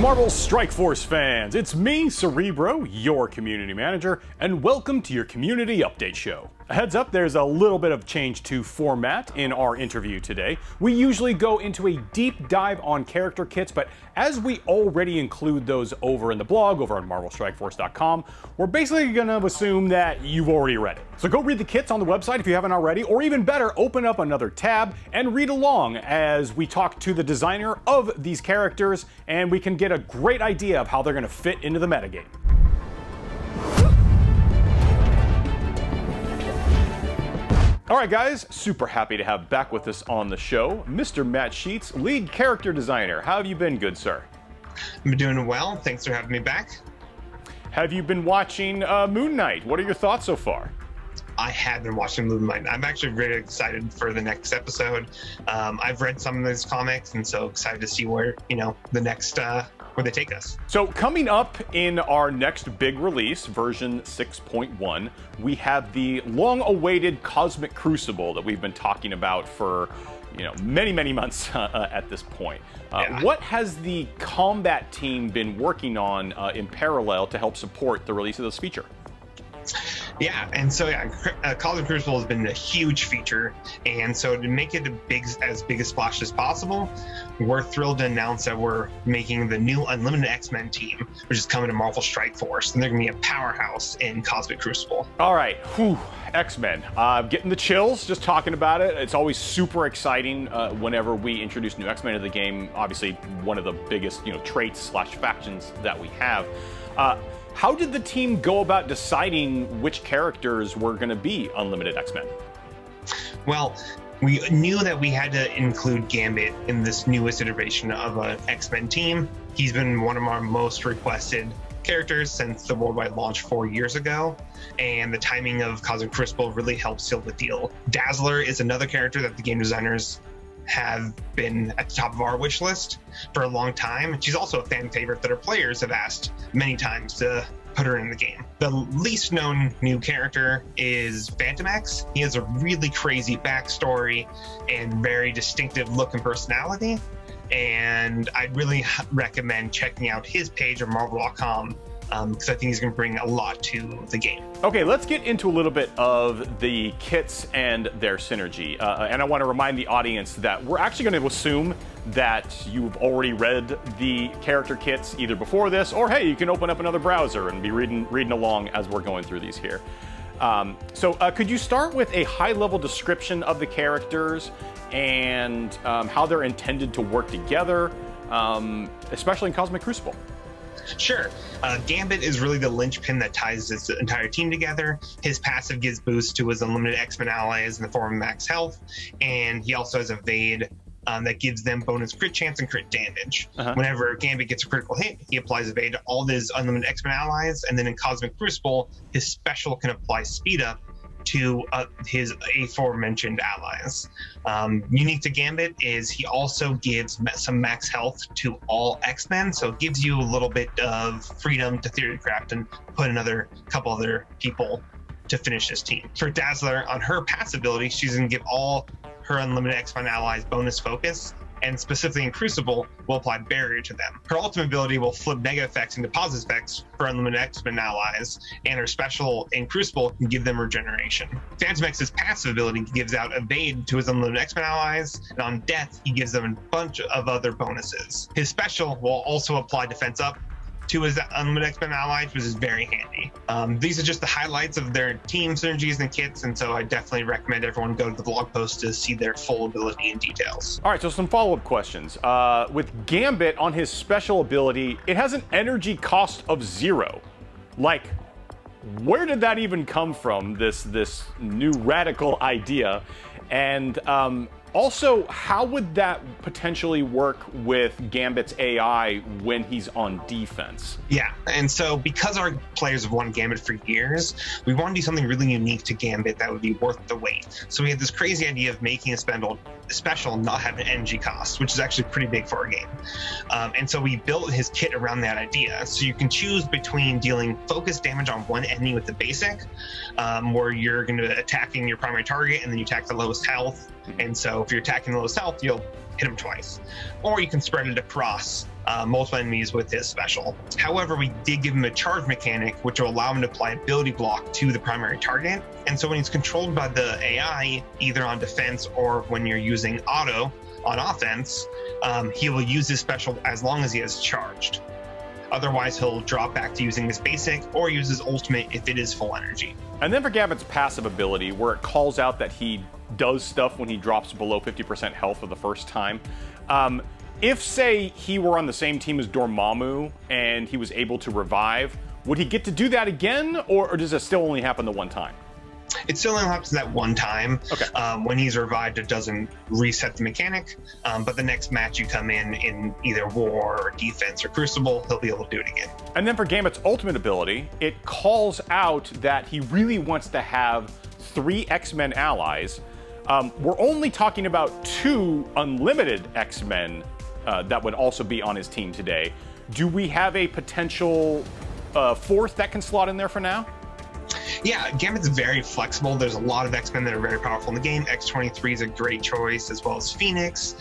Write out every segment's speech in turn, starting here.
Marvel Strike Force fans, it's me, Cerebro, your community manager, and welcome to your community update show. A heads up, there's a little bit of change to format in our interview today. We usually go into a deep dive on character kits, but as we already include those over in the blog, over on marvelstrikeforce.com, we're basically gonna assume that you've already read it. So go read the kits on the website if you haven't already, or even better, open up another tab and read along as we talk to the designer of these characters, and we can get a great idea of how they're gonna fit into the metagame. All right, guys, super happy to have back with us on the show, Mr. Matt Sheets, lead character designer. How have you been, good sir? I'm doing well. Thanks for having me back. Have you been watching Moon Knight? What are your thoughts so far? I have been watching Moon Knight. I'm actually really excited for the next episode. I've read some of those comics, and so excited to see where the next where they take us. So coming up in our next big release, version 6.1, we have the long-awaited Cosmic Crucible that we've been talking about for many months at this point. Yeah. What has the combat team been working on in parallel to help support the release of this feature? Yeah, and so Cosmic Crucible has been a huge feature, and so to make it as big a splash as possible, we're thrilled to announce that we're making the new Unlimited X-Men team, which is coming to Marvel Strike Force, and they're going to be a powerhouse in Cosmic Crucible. All right, X-Men. Getting the chills just talking about it. It's always super exciting whenever we introduce new X-Men into the game. Obviously, one of the biggest traits / factions that we have. How did the team go about deciding which characters were going to be Unlimited X-Men? Well, we knew that we had to include Gambit in this newest iteration of an X-Men team. He's been one of our most requested characters since the worldwide launch 4 years ago, and the timing of Cosmic Crucible really helped seal the deal. Dazzler is another character that the game designers have been at the top of our wish list for a long time. She's also a fan favorite that our players have asked many times to put her in the game. The least known new character is Phantom X. He has a really crazy backstory and very distinctive look and personality, and I'd really recommend checking out his page on marvel.com because I think he's going to bring a lot to the game. Okay, let's get into a little bit of the kits and their synergy. And I want to remind the audience that we're actually going to assume that you've already read the character kits either before this, or hey, you can open up another browser and be reading along as we're going through these here. So could you start with a high-level description of the characters and how they're intended to work together, especially in Cosmic Crucible? Sure. Gambit is really the linchpin that ties his entire team together. His passive gives boost to his Unlimited X-Men allies in the form of max health, and he also has Evade that gives them bonus crit chance and crit damage. Whenever Gambit gets a critical hit, he applies Evade to all his Unlimited X-Men allies, and then in Cosmic Crucible, his special can apply Speed Up to his aforementioned allies. Unique to Gambit is he also gives some max health to all X-Men, so it gives you a little bit of freedom to theory craft and put another couple other people to finish his team. For Dazzler, on her passive ability, she's going to give all her Unlimited X-Men allies bonus focus, and specifically in Crucible, will apply Barrier to them. Her ultimate ability will flip negative effects into positive effects for Unlimited X-Men allies, and her special in Crucible can give them regeneration. Phantom X's passive ability gives out Evade to his Unlimited X-Men allies, and on death, he gives them a bunch of other bonuses. His special will also apply Defense Up to his Unlimited X-Men allies, which is very handy. These are just the highlights of their team synergies and kits, and so I definitely recommend everyone go to the blog post to see their full ability and details. All right, so some follow-up questions. With Gambit on his special ability, it has an energy cost of 0. Like, where did that even come from, this new radical idea? And also, how would that potentially work with Gambit's AI when he's on defense? Yeah, and so because our players have won Gambit for years, we want to do something really unique to Gambit that would be worth the wait. So we had this crazy idea of making a special not have an energy cost, which is actually pretty big for our game. And so we built his kit around that idea. So you can choose between dealing focus damage on one enemy with the basic, where you're going to attacking your primary target and then you attack the lowest health, And so if you're attacking the lowest health, you'll hit him twice. Or you can spread it across multiple enemies with his special. However, we did give him a charge mechanic, which will allow him to apply ability block to the primary target. And so when he's controlled by the AI, either on defense or when you're using auto on offense, he will use his special as long as he has charged. Otherwise, he'll drop back to using his basic or use his ultimate if it is full energy. And then for Gambit's passive ability, where it calls out that he does stuff when he drops below 50% health for the first time. If, say, he were on the same team as Dormammu and he was able to revive, would he get to do that again, or does it still only happen the one time? It still only happens that one time. Okay. When he's revived, it doesn't reset the mechanic, but the next match you come in either War or Defense or Crucible, he'll be able to do it again. And then for Gambit's ultimate ability, it calls out that he really wants to have 3 X-Men allies. We're only talking about 2 unlimited X-Men that would also be on his team today. Do we have a potential 4th that can slot in there for now? Yeah, Gambit's very flexible. There's a lot of X-Men that are very powerful in the game. X-23 is a great choice, as well as Phoenix.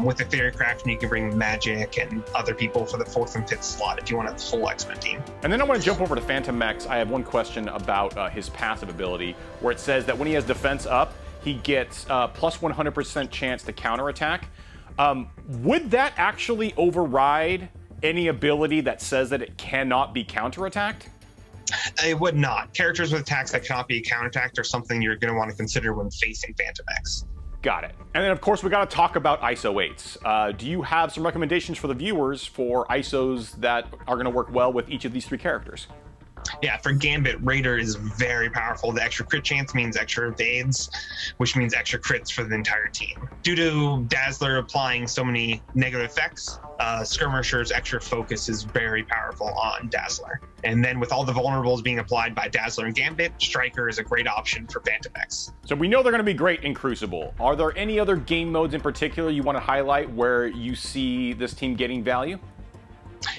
With the Theory Craft, you can bring Magic and other people for the 4th and 5th slot if you want a full X-Men team. And then I want to jump over to Phantom Mex. I have one question about his passive ability, where it says that when he has defense up, he gets plus 100% chance to counterattack. Would that actually override any ability that says that it cannot be counterattacked? It would not. Characters with attacks that cannot be counterattacked are something you're going to want to consider when facing Phantom X. Got it. And then, of course, we got to talk about ISO 8s. Do you have some recommendations for the viewers for ISOs that are going to work well with each of these 3 characters? Yeah, for Gambit, Raider is very powerful. The extra crit chance means extra evades, which means extra crits for the entire team. Due to Dazzler applying so many negative effects, Skirmisher's extra focus is very powerful on Dazzler. And then with all the vulnerables being applied by Dazzler and Gambit, Striker is a great option for Phantom X. So we know they're going to be great in Crucible. Are there any other game modes in particular you want to highlight where you see this team getting value?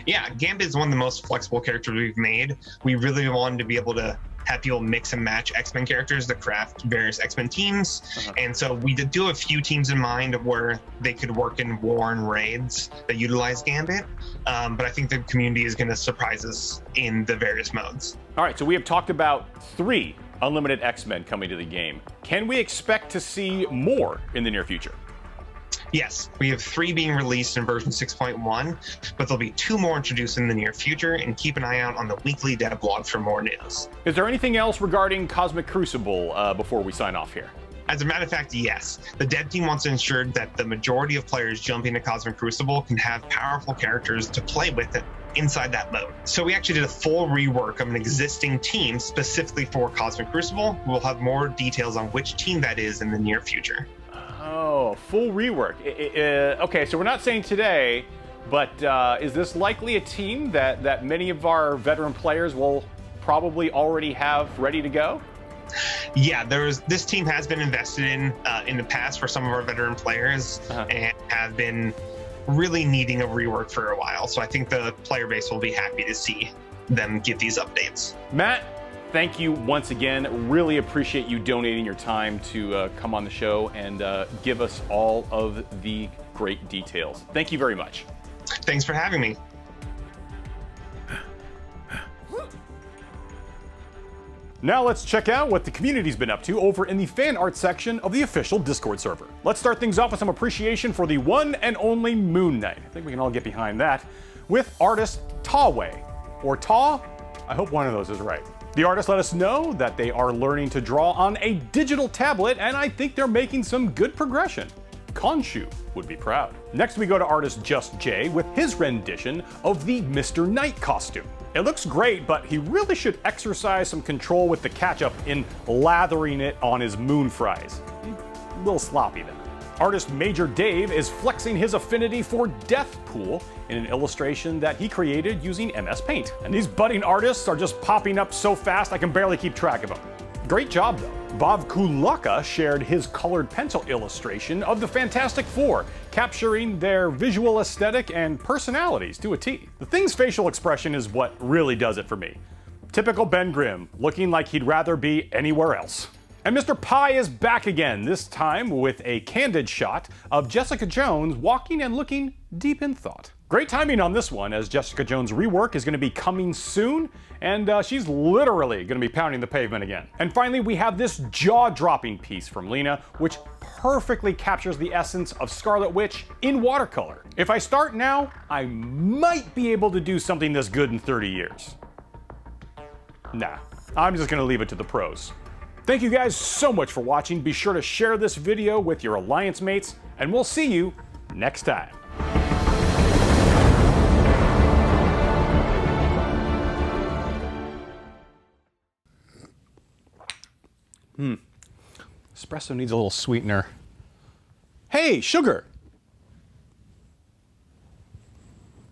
Yeah, Gambit is one of the most flexible characters we've made. We really wanted to be able to have people mix and match X-Men characters to craft various X-Men teams. And so we did do a few teams in mind of where they could work in war and raids that utilize Gambit. But I think the community is going to surprise us in the various modes. All right, so we have talked about 3 unlimited X-Men coming to the game. Can we expect to see more in the near future? Yes, we have 3 being released in version 6.1, but there'll be 2 more introduced in the near future, and keep an eye out on the weekly dev blog for more news. Is there anything else regarding Cosmic Crucible before we sign off here? As a matter of fact, yes. The dev team wants to ensure that the majority of players jumping to Cosmic Crucible can have powerful characters to play with inside that mode. So we actually did a full rework of an existing team specifically for Cosmic Crucible. We'll have more details on which team that is in the near future. Oh, full rework. Okay, so we're not saying today, but is this likely a team that many of our veteran players will probably already have ready to go? Yeah, this team has been invested in the past for some of our veteran players and have been really needing a rework for a while. So I think the player base will be happy to see them get these updates. Matt, thank you once again. Really appreciate you donating your time to come on the show and give us all of the great details. Thank you very much. Thanks for having me. Now let's check out what the community's been up to over in the fan art section of the official Discord server. Let's start things off with some appreciation for the one and only Moon Knight. I think we can all get behind that. With artist Tawway, or Taw. I hope one of those is right. The artist let us know that they are learning to draw on a digital tablet, and I think they're making some good progression. Khonshu would be proud. Next we go to artist Just J with his rendition of the Mr. Knight costume. It looks great, but he really should exercise some control with the ketchup in lathering it on his moon fries. A little sloppy there. Artist Major Dave is flexing his affinity for Deathpool in an illustration that he created using MS Paint. And these budding artists are just popping up so fast I can barely keep track of them. Great job though. Bob Kulaka shared his colored pencil illustration of the Fantastic Four, capturing their visual aesthetic and personalities to a T. The Thing's facial expression is what really does it for me. Typical Ben Grimm, looking like he'd rather be anywhere else. And Mr. Pie is back again, this time with a candid shot of Jessica Jones walking and looking deep in thought. Great timing on this one, as Jessica Jones' rework is going to be coming soon, and she's literally going to be pounding the pavement again. And finally, we have this jaw-dropping piece from Lena, which perfectly captures the essence of Scarlet Witch in watercolor. If I start now, I might be able to do something this good in 30 years. Nah, I'm just going to leave it to the pros. Thank you guys so much for watching. Be sure to share this video with your Alliance mates, and we'll see you next time. Espresso needs a little sweetener. Hey, sugar!